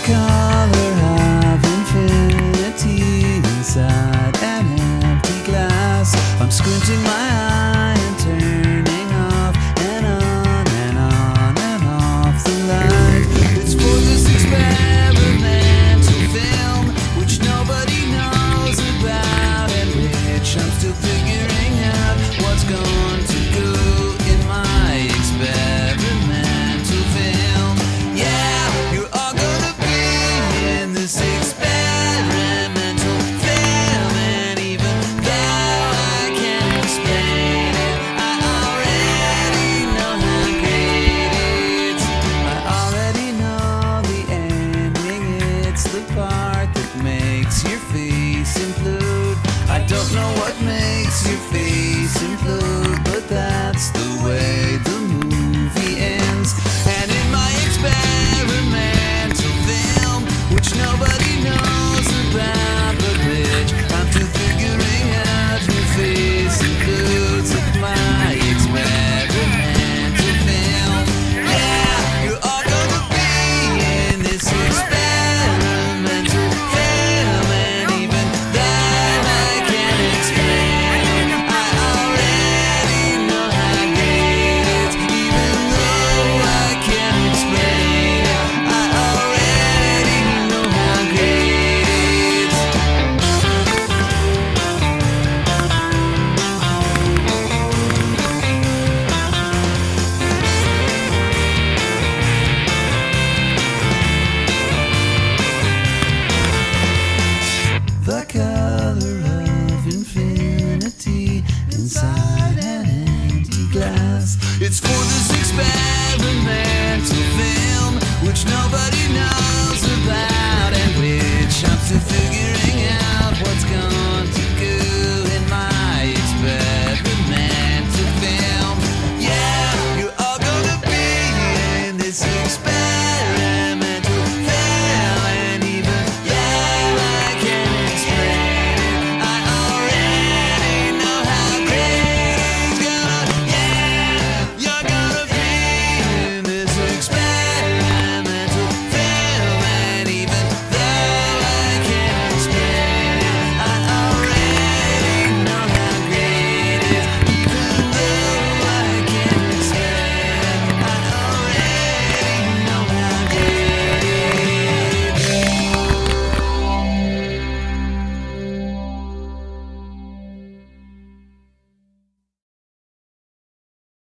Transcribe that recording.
color of infinity inside an empty glass. I'm squinting my eye and turning off and on and on and off the light. It's for this experimental film which nobody knows about and which I'm still figuring out what's going to go in my experimental film. Yeah, you're all gonna be in this experimental film, and even though I can't explain it, I already know how great it is. I already know the ending. It's the part that makes your face implode. I don't know what makes your face implode, but that's the way the movie ends. And in my experimental film, which nobody knows about but which I'm still figuring out, your face implodes at my experimental film. Yeah, you're all gonna be in this experimental film, and even though I can't explain it, I already know how great it is. Even though I can't explain it, I already know how great it is. The color of infinity inside an empty glass. It's for this experimental film which nobody knows